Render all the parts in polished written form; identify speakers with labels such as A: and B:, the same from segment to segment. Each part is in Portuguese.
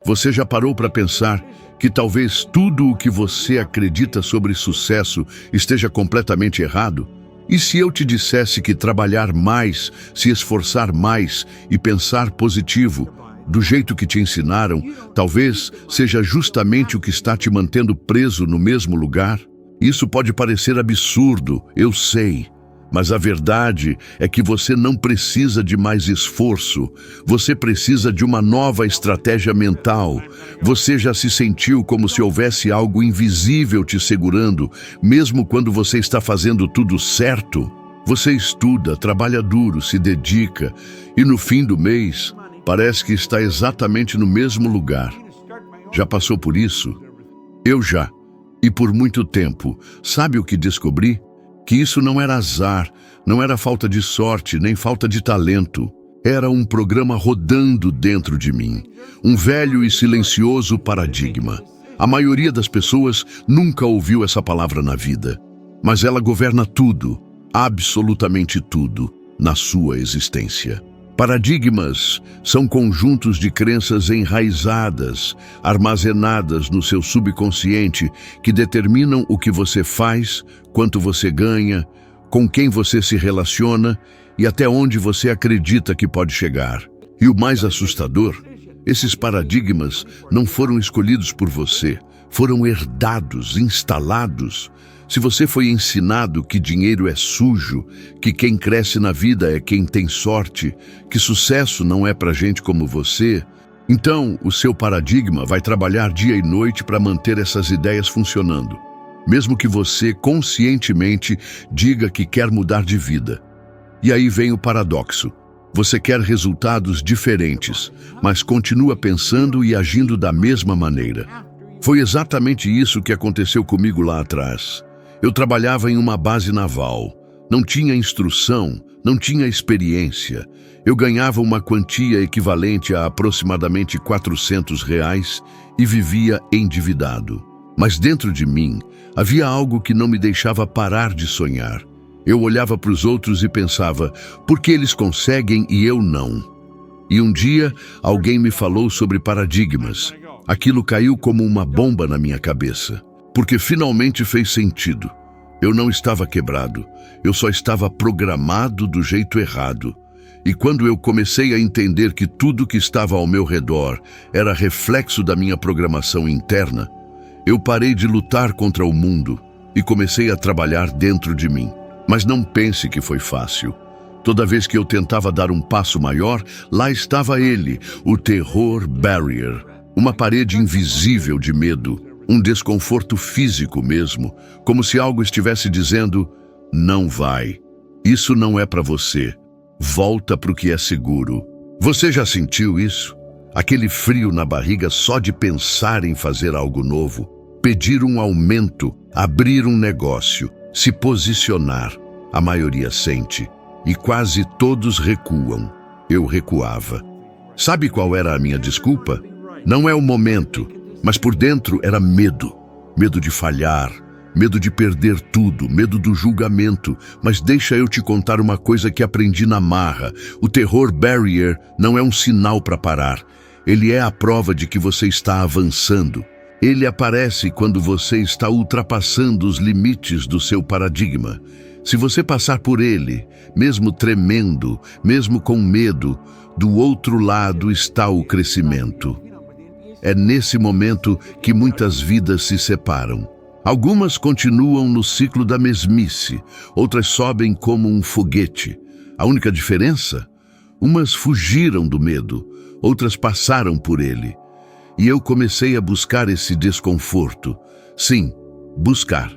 A: Você já parou para pensar que talvez tudo o que você acredita sobre sucesso esteja completamente errado? E se eu te dissesse que trabalhar mais, se esforçar mais e pensar positivo, do jeito que te ensinaram, talvez seja justamente o que está te mantendo preso no mesmo lugar? Isso pode parecer absurdo, eu sei. Mas a verdade é que você não precisa de mais esforço. Você precisa de uma nova estratégia mental. Você já se sentiu como se houvesse algo invisível te segurando, mesmo quando você está fazendo tudo certo? Você estuda, trabalha duro, se dedica, e no fim do mês, parece que está exatamente no mesmo lugar. Já passou por isso? Eu já. E por muito tempo. Sabe o que descobri? Que isso não era azar, não era falta de sorte, nem falta de talento. Era um programa rodando dentro de mim. Um velho e silencioso paradigma. A maioria das pessoas nunca ouviu essa palavra na vida. Mas ela governa tudo, absolutamente tudo, na sua existência. Paradigmas são conjuntos de crenças enraizadas, armazenadas no seu subconsciente, que determinam o que você faz, quanto você ganha, com quem você se relaciona e até onde você acredita que pode chegar. E o mais assustador, esses paradigmas não foram escolhidos por você, foram herdados, instalados. Se você foi ensinado que dinheiro é sujo, que quem cresce na vida é quem tem sorte, que sucesso não é para gente como você, então o seu paradigma vai trabalhar dia e noite para manter essas ideias funcionando, mesmo que você conscientemente diga que quer mudar de vida. E aí vem o paradoxo. Você quer resultados diferentes, mas continua pensando e agindo da mesma maneira. Foi exatamente isso que aconteceu comigo lá atrás. Eu trabalhava em uma base naval, não tinha instrução, não tinha experiência. Eu ganhava uma quantia equivalente a aproximadamente R$ 400 e vivia endividado. Mas dentro de mim havia algo que não me deixava parar de sonhar. Eu olhava para os outros e pensava, por que eles conseguem e eu não? E um dia alguém me falou sobre paradigmas. Aquilo caiu como uma bomba na minha cabeça. Porque finalmente fez sentido. Eu não estava quebrado, eu só estava programado do jeito errado. E quando eu comecei a entender que tudo que estava ao meu redor era reflexo da minha programação interna, eu parei de lutar contra o mundo e comecei a trabalhar dentro de mim. Mas não pense que foi fácil. Toda vez que eu tentava dar um passo maior, lá estava ele, o terror barrier, uma parede invisível de medo. Um desconforto físico mesmo, como se algo estivesse dizendo, não vai, isso não é para você, volta para o que é seguro. Você já sentiu isso? Aquele frio na barriga só de pensar em fazer algo novo, pedir um aumento, abrir um negócio, se posicionar. A maioria sente, e quase todos recuam. Eu recuava. Sabe qual era a minha desculpa? Não é o momento. Mas por dentro era medo. Medo de falhar, medo de perder tudo, medo do julgamento. Mas deixa eu te contar uma coisa que aprendi na marra. O terror barrier não é um sinal para parar. Ele é a prova de que você está avançando. Ele aparece quando você está ultrapassando os limites do seu paradigma. Se você passar por ele, mesmo tremendo, mesmo com medo, do outro lado está o crescimento. É nesse momento que muitas vidas se separam. Algumas continuam no ciclo da mesmice, outras sobem como um foguete. A única diferença? Umas fugiram do medo, outras passaram por ele. E eu comecei a buscar esse desconforto. Sim, buscar.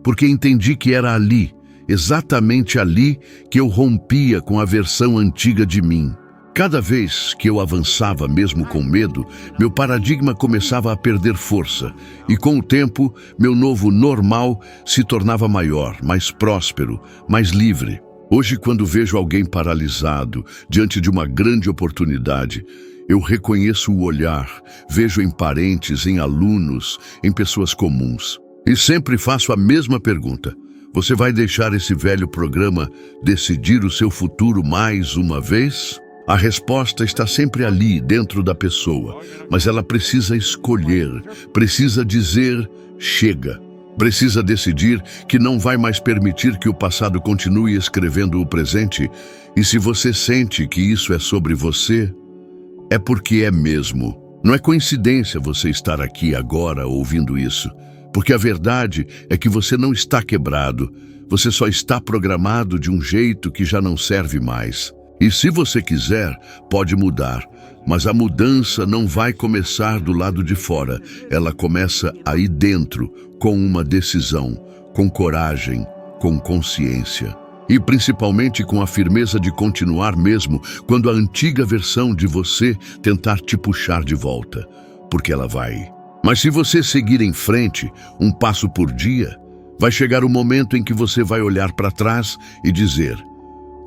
A: Porque entendi que era ali, exatamente ali, que eu rompia com a versão antiga de mim. Cada vez que eu avançava, mesmo com medo, meu paradigma começava a perder força. E com o tempo, meu novo normal se tornava maior, mais próspero, mais livre. Hoje, quando vejo alguém paralisado diante de uma grande oportunidade, eu reconheço o olhar, vejo em parentes, em alunos, em pessoas comuns. E sempre faço a mesma pergunta. Você vai deixar esse velho programa decidir o seu futuro mais uma vez? A resposta está sempre ali, dentro da pessoa, mas ela precisa escolher, precisa dizer chega. Precisa decidir que não vai mais permitir que o passado continue escrevendo o presente, e se você sente que isso é sobre você, é porque é mesmo. Não é coincidência você estar aqui agora ouvindo isso, porque a verdade é que você não está quebrado, você só está programado de um jeito que já não serve mais. E se você quiser, pode mudar, mas a mudança não vai começar do lado de fora, ela começa aí dentro, com uma decisão, com coragem, com consciência. E principalmente com a firmeza de continuar mesmo quando a antiga versão de você tentar te puxar de volta, porque ela vai. Mas se você seguir em frente, um passo por dia, vai chegar o momento em que você vai olhar para trás e dizer: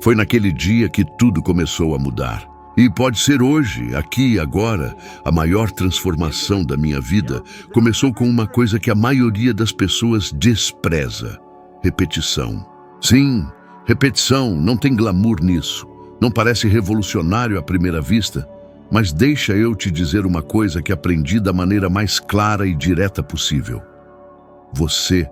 A: foi naquele dia que tudo começou a mudar. E pode ser hoje, aqui e agora, a maior transformação da minha vida começou com uma coisa que a maioria das pessoas despreza: repetição. Sim, repetição, não tem glamour nisso. Não parece revolucionário à primeira vista, mas deixa eu te dizer uma coisa que aprendi da maneira mais clara e direta possível. Você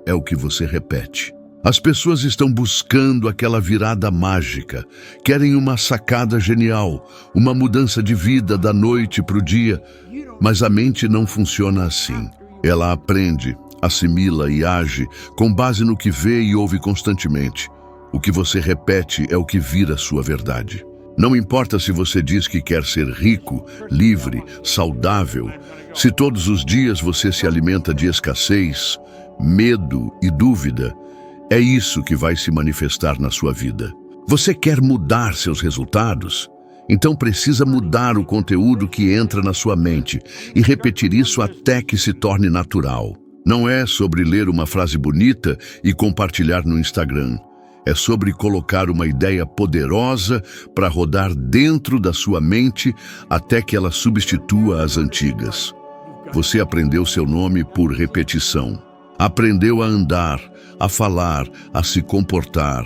A: é o que você repete. As pessoas estão buscando aquela virada mágica, querem uma sacada genial, uma mudança de vida da noite para o dia, mas a mente não funciona assim. Ela aprende, assimila e age com base no que vê e ouve constantemente. O que você repete é o que vira sua verdade. Não importa se você diz que quer ser rico, livre, saudável, se todos os dias você se alimenta de escassez, medo e dúvida, é isso que vai se manifestar na sua vida. Você quer mudar seus resultados? Então precisa mudar o conteúdo que entra na sua mente e repetir isso até que se torne natural. Não é sobre ler uma frase bonita e compartilhar no Instagram. É sobre colocar uma ideia poderosa para rodar dentro da sua mente até que ela substitua as antigas. Você aprendeu seu nome por repetição. Aprendeu a andar, a falar, a se comportar,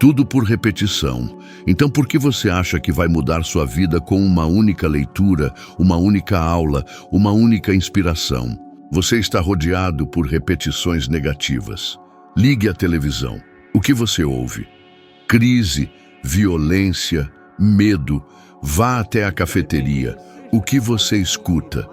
A: tudo por repetição. Então por que você acha que vai mudar sua vida com uma única leitura, uma única aula, uma única inspiração? Você está rodeado por repetições negativas. Ligue a televisão. O que você ouve? Crise, violência, medo. Vá até a cafeteria. O que você escuta?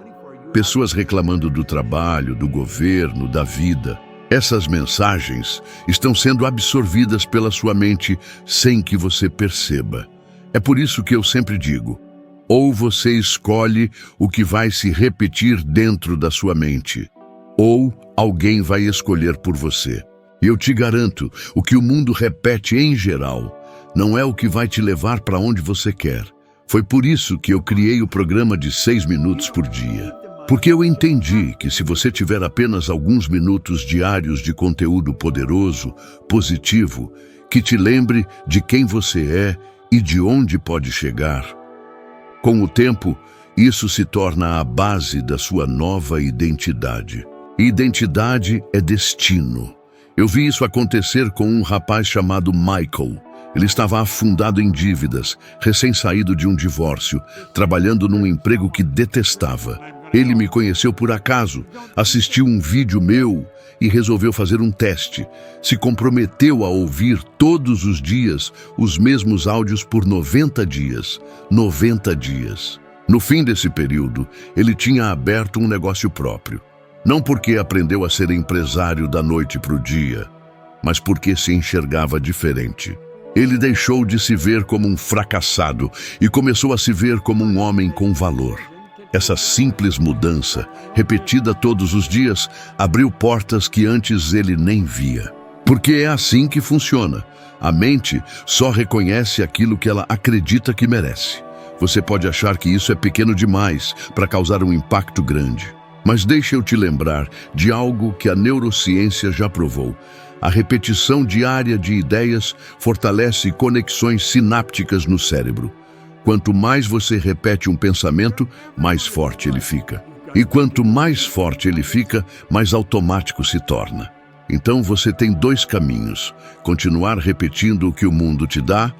A: Pessoas reclamando do trabalho, do governo, da vida. Essas mensagens estão sendo absorvidas pela sua mente sem que você perceba. É por isso que eu sempre digo: ou você escolhe o que vai se repetir dentro da sua mente, ou alguém vai escolher por você. E eu te garanto, o que o mundo repete em geral não é o que vai te levar para onde você quer. Foi por isso que eu criei o programa de 6 minutos por dia. Porque eu entendi que se você tiver apenas alguns minutos diários de conteúdo poderoso, positivo, que te lembre de quem você é e de onde pode chegar, com o tempo, isso se torna a base da sua nova identidade. Identidade é destino. Eu vi isso acontecer com um rapaz chamado Michael. Ele estava afundado em dívidas, recém-saído de um divórcio, trabalhando num emprego que detestava. Ele me conheceu por acaso, assistiu um vídeo meu e resolveu fazer um teste. Se comprometeu a ouvir todos os dias os mesmos áudios por 90 dias. 90 dias. No fim desse período, ele tinha aberto um negócio próprio. Não porque aprendeu a ser empresário da noite para o dia, mas porque se enxergava diferente. Ele deixou de se ver como um fracassado e começou a se ver como um homem com valor. Essa simples mudança, repetida todos os dias, abriu portas que antes ele nem via. Porque é assim que funciona. A mente só reconhece aquilo que ela acredita que merece. Você pode achar que isso é pequeno demais para causar um impacto grande. Mas deixa eu te lembrar de algo que a neurociência já provou. A repetição diária de ideias fortalece conexões sinápticas no cérebro. Quanto mais você repete um pensamento, mais forte ele fica. E quanto mais forte ele fica, mais automático se torna. Então você tem 2 caminhos: continuar repetindo o que o mundo te dá,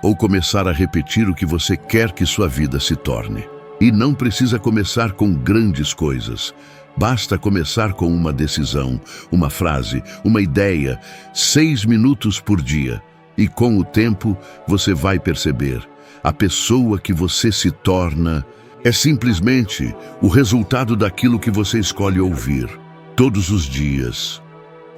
A: ou começar a repetir o que você quer que sua vida se torne. E não precisa começar com grandes coisas. Basta começar com uma decisão, uma frase, uma ideia, 6 minutos por dia. E com o tempo, você vai perceber. A pessoa que você se torna é simplesmente o resultado daquilo que você escolhe ouvir, todos os dias.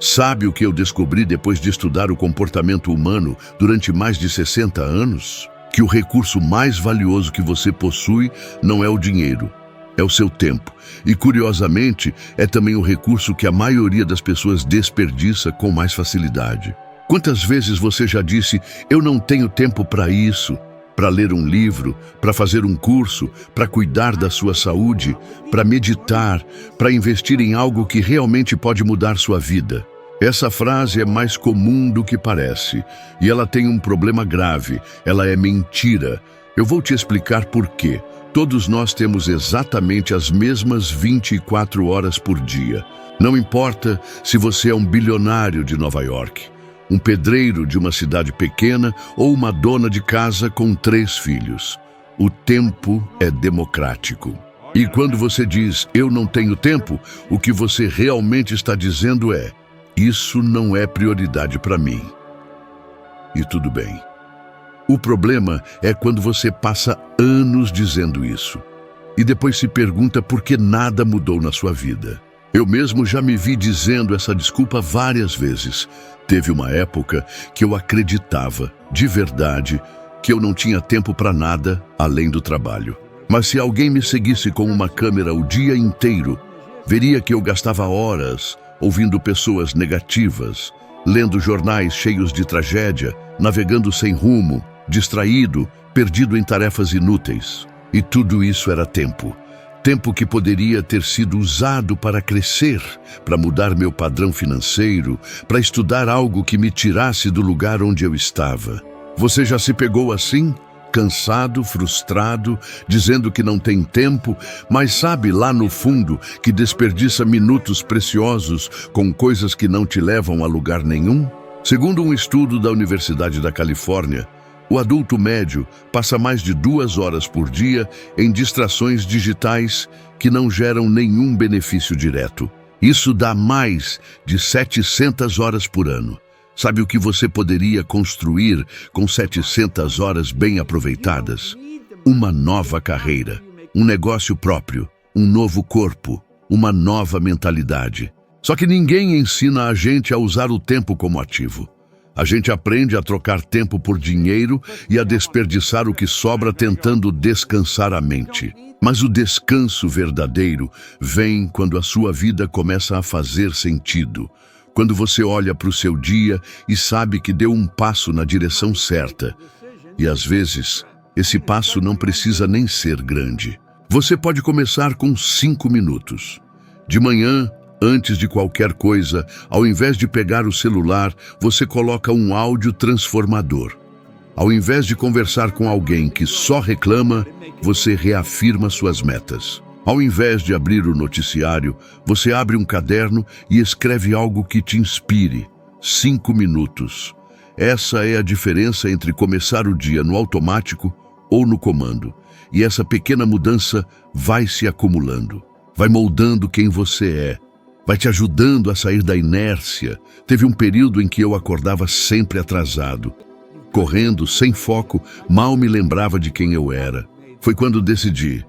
A: Sabe o que eu descobri depois de estudar o comportamento humano durante mais de 60 anos? Que o recurso mais valioso que você possui não é o dinheiro, é o seu tempo. E, curiosamente, é também o recurso que a maioria das pessoas desperdiça com mais facilidade. Quantas vezes você já disse, eu não tenho tempo para isso, para ler um livro, para fazer um curso, para cuidar da sua saúde, para meditar, para investir em algo que realmente pode mudar sua vida? Essa frase é mais comum do que parece, e ela tem um problema grave, ela é mentira. Eu vou te explicar por quê. Todos nós temos exatamente as mesmas 24 horas por dia. Não importa se você é um bilionário de Nova York, um pedreiro de uma cidade pequena ou uma dona de casa com 3 filhos. O tempo é democrático. E quando você diz, eu não tenho tempo, o que você realmente está dizendo é, isso não é prioridade para mim. E tudo bem. O problema é quando você passa anos dizendo isso e depois se pergunta por que nada mudou na sua vida. Eu mesmo já me vi dizendo essa desculpa várias vezes. Teve uma época que eu acreditava, de verdade, que eu não tinha tempo para nada além do trabalho. Mas se alguém me seguisse com uma câmera o dia inteiro, veria que eu gastava horas ouvindo pessoas negativas, lendo jornais cheios de tragédia, navegando sem rumo, distraído, perdido em tarefas inúteis. E tudo isso era tempo. Tempo que poderia ter sido usado para crescer, para mudar meu padrão financeiro, para estudar algo que me tirasse do lugar onde eu estava. Você já se pegou assim? Cansado, frustrado, dizendo que não tem tempo, mas sabe lá no fundo que desperdiça minutos preciosos com coisas que não te levam a lugar nenhum? Segundo um estudo da Universidade da Califórnia, o adulto médio passa mais de 2 horas por dia em distrações digitais que não geram nenhum benefício direto. Isso dá mais de 700 horas por ano. Sabe o que você poderia construir com 700 horas bem aproveitadas? Uma nova carreira, um negócio próprio, um novo corpo, uma nova mentalidade. Só que ninguém ensina a gente a usar o tempo como ativo. A gente aprende a trocar tempo por dinheiro e a desperdiçar o que sobra tentando descansar a mente. Mas o descanso verdadeiro vem quando a sua vida começa a fazer sentido. Quando você olha para o seu dia e sabe que deu um passo na direção certa. E às vezes, esse passo não precisa nem ser grande. Você pode começar com 5 minutos. De manhã, antes de qualquer coisa, ao invés de pegar o celular, você coloca um áudio transformador. Ao invés de conversar com alguém que só reclama, você reafirma suas metas. Ao invés de abrir o noticiário, você abre um caderno e escreve algo que te inspire. 5 minutos. Essa é a diferença entre começar o dia no automático ou no comando. E essa pequena mudança vai se acumulando. Vai moldando quem você é. Vai te ajudando a sair da inércia. Teve um período em que eu acordava sempre atrasado. Correndo, sem foco, mal me lembrava de quem eu era. Foi quando decidi.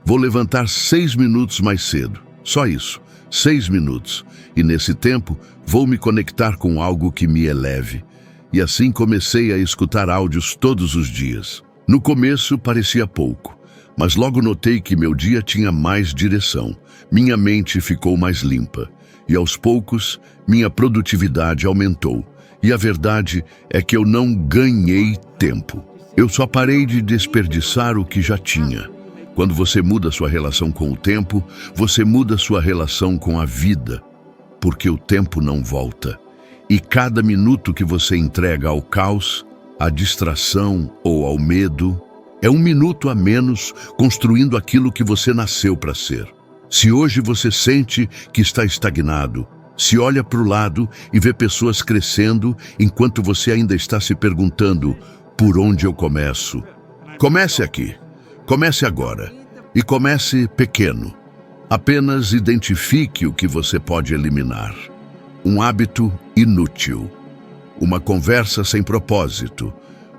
A: Vou levantar 6 minutos mais cedo. Só isso, 6 minutos. E nesse tempo, vou me conectar com algo que me eleve. E assim comecei a escutar áudios todos os dias. No começo parecia pouco, mas logo notei que meu dia tinha mais direção. Minha mente ficou mais limpa. E aos poucos, minha produtividade aumentou. E a verdade é que eu não ganhei tempo. Eu só parei de desperdiçar o que já tinha. Quando você muda sua relação com o tempo, você muda sua relação com a vida, porque o tempo não volta. E cada minuto que você entrega ao caos, à distração ou ao medo, é um minuto a menos construindo aquilo que você nasceu para ser. Se hoje você sente que está estagnado, se olha para o lado e vê pessoas crescendo enquanto você ainda está se perguntando Por onde eu começo? Comece aqui. Comece agora. E comece pequeno. Apenas identifique o que você pode eliminar. Um hábito inútil. Uma conversa sem propósito.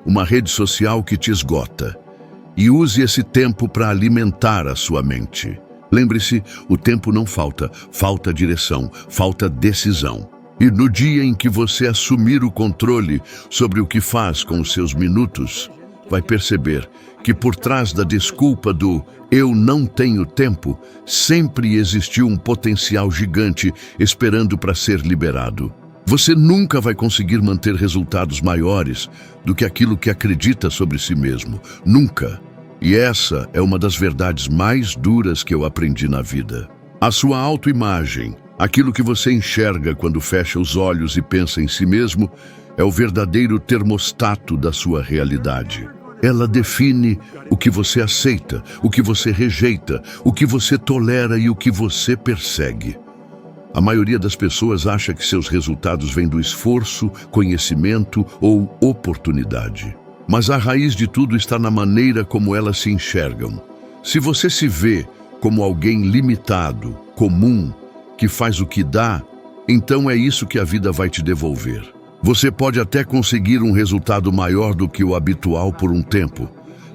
A: Uma rede social que te esgota. E use esse tempo para alimentar a sua mente. Lembre-se, o tempo não falta, falta direção, falta decisão. E no dia em que você assumir o controle sobre o que faz com os seus minutos, vai perceber que por trás da desculpa do "eu não tenho tempo", sempre existiu um potencial gigante esperando para ser liberado. Você nunca vai conseguir manter resultados maiores do que aquilo que acredita sobre si mesmo. Nunca. E essa é uma das verdades mais duras que eu aprendi na vida. A sua autoimagem, aquilo que você enxerga quando fecha os olhos e pensa em si mesmo, é o verdadeiro termostato da sua realidade. Ela define o que você aceita, o que você rejeita, o que você tolera e o que você persegue. A maioria das pessoas acha que seus resultados vêm do esforço, conhecimento ou oportunidade. Mas a raiz de tudo está na maneira como elas se enxergam. Se você se vê como alguém limitado, comum, que faz o que dá, então é isso que a vida vai te devolver. Você pode até conseguir um resultado maior do que o habitual por um tempo,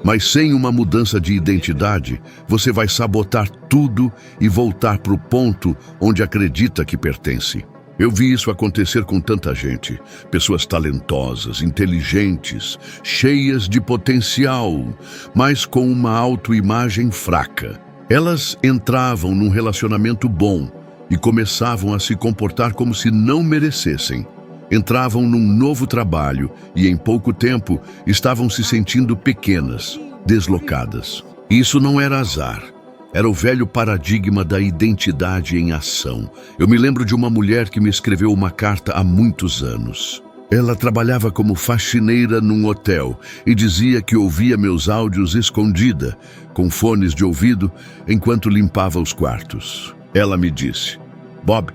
A: mas sem uma mudança de identidade, você vai sabotar tudo e voltar para o ponto onde acredita que pertence. Eu vi isso acontecer com tanta gente, pessoas talentosas, inteligentes, cheias de potencial, mas com uma autoimagem fraca. Elas entravam num relacionamento bom e começavam a se comportar como se não merecessem. Entravam num novo trabalho e em pouco tempo estavam se sentindo pequenas, deslocadas. Isso não era azar. Era o velho paradigma da identidade em ação. Eu me lembro de uma mulher que me escreveu uma carta há muitos anos. Ela trabalhava como faxineira num hotel e dizia que ouvia meus áudios escondida, com fones de ouvido, enquanto limpava os quartos. Ela me disse: "Bob,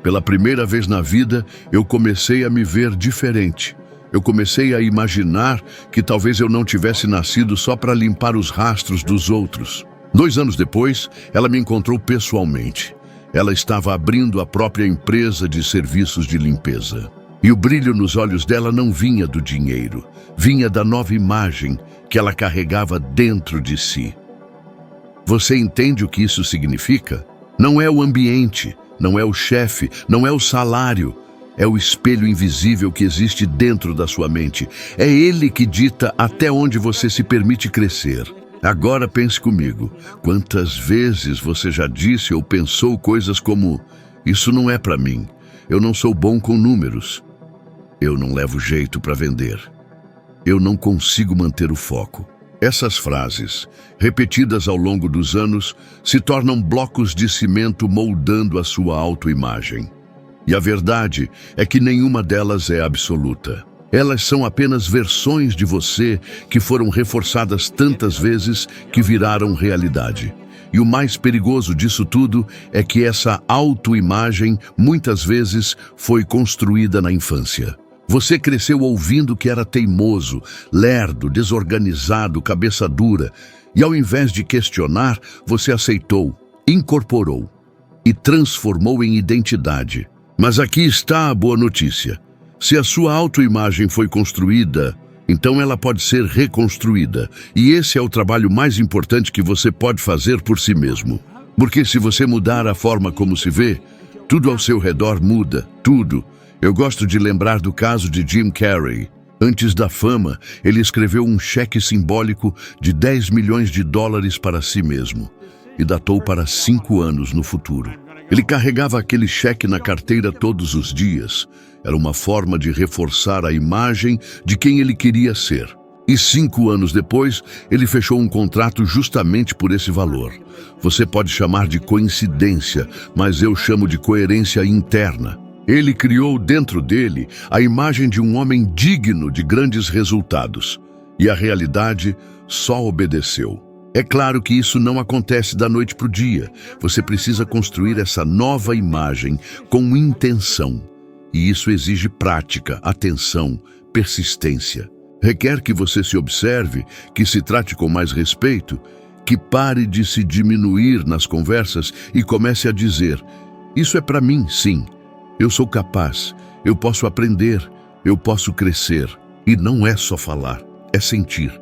A: pela primeira vez na vida, eu comecei a me ver diferente. Eu comecei a imaginar que talvez eu não tivesse nascido só para limpar os rastros dos outros." 2 anos depois, ela me encontrou pessoalmente. Ela estava abrindo a própria empresa de serviços de limpeza. E o brilho nos olhos dela não vinha do dinheiro, vinha da nova imagem que ela carregava dentro de si. Você entende o que isso significa? Não é o ambiente, não é o chefe, não é o salário. É o espelho invisível que existe dentro da sua mente. É ele que dita até onde você se permite crescer. Agora pense comigo, quantas vezes você já disse ou pensou coisas como: "Isso não é para mim, eu não sou bom com números, eu não levo jeito para vender, eu não consigo manter o foco." Essas frases, repetidas ao longo dos anos, se tornam blocos de cimento moldando a sua autoimagem. E a verdade é que nenhuma delas é absoluta. Elas são apenas versões de você que foram reforçadas tantas vezes que viraram realidade. E o mais perigoso disso tudo é que essa autoimagem muitas vezes foi construída na infância. Você cresceu ouvindo que era teimoso, lerdo, desorganizado, cabeça dura, e ao invés de questionar, você aceitou, incorporou e transformou em identidade. Mas aqui está a boa notícia. Se a sua autoimagem foi construída, então ela pode ser reconstruída. E esse é o trabalho mais importante que você pode fazer por si mesmo. Porque se você mudar a forma como se vê, tudo ao seu redor muda, tudo. Eu gosto de lembrar do caso de Jim Carrey. Antes da fama, ele escreveu um cheque simbólico de $10 milhões para si mesmo e datou para 5 anos no futuro. Ele carregava aquele cheque na carteira todos os dias. Era uma forma de reforçar a imagem de quem ele queria ser. E 5 anos depois, ele fechou um contrato justamente por esse valor. Você pode chamar de coincidência, mas eu chamo de coerência interna. Ele criou dentro dele a imagem de um homem digno de grandes resultados. E a realidade só obedeceu. É claro que isso não acontece da noite para o dia. Você precisa construir essa nova imagem com intenção. E isso exige prática, atenção, persistência. Requer que você se observe, que se trate com mais respeito, que pare de se diminuir nas conversas e comece a dizer: isso é para mim, sim. Eu sou capaz, eu posso aprender, eu posso crescer. E não é só falar, é sentir.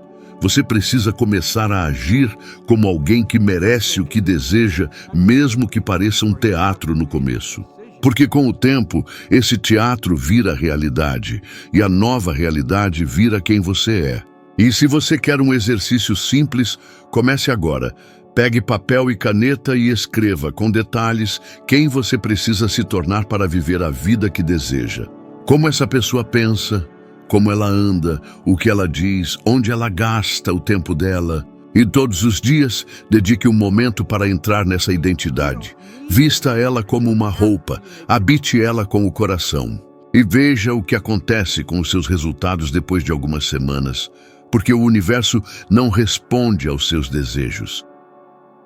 A: Você precisa começar a agir como alguém que merece o que deseja, mesmo que pareça um teatro no começo. Porque com o tempo, esse teatro vira realidade, e a nova realidade vira quem você é. E se você quer um exercício simples, comece agora. Pegue papel e caneta e escreva, com detalhes, quem você precisa se tornar para viver a vida que deseja. Como essa pessoa pensa, como ela anda, o que ela diz, onde ela gasta o tempo dela. E todos os dias, dedique um momento para entrar nessa identidade. Vista ela como uma roupa, habite ela com o coração. E veja o que acontece com os seus resultados depois de algumas semanas, porque o universo não responde aos seus desejos.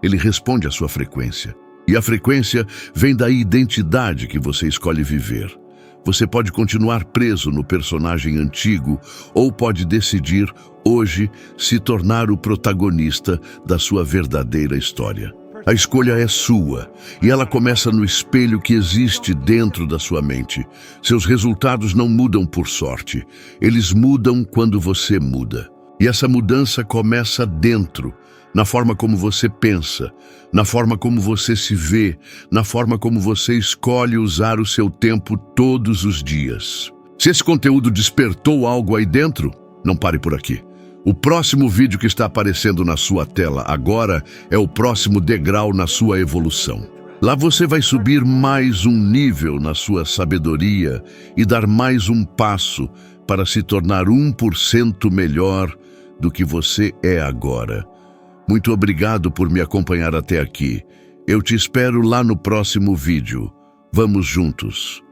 A: Ele responde à sua frequência. E a frequência vem da identidade que você escolhe viver. Você pode continuar preso no personagem antigo ou pode decidir, hoje, se tornar o protagonista da sua verdadeira história. A escolha é sua e ela começa no espelho que existe dentro da sua mente. Seus resultados não mudam por sorte, eles mudam quando você muda. E essa mudança começa dentro, na forma como você pensa, na forma como você se vê, na forma como você escolhe usar o seu tempo todos os dias. Se esse conteúdo despertou algo aí dentro, não pare por aqui. O próximo vídeo que está aparecendo na sua tela agora é o próximo degrau na sua evolução. Lá você vai subir mais um nível na sua sabedoria e dar mais um passo para se tornar 1% melhor do que você é agora. Muito obrigado por me acompanhar até aqui. Eu te espero lá no próximo vídeo. Vamos juntos.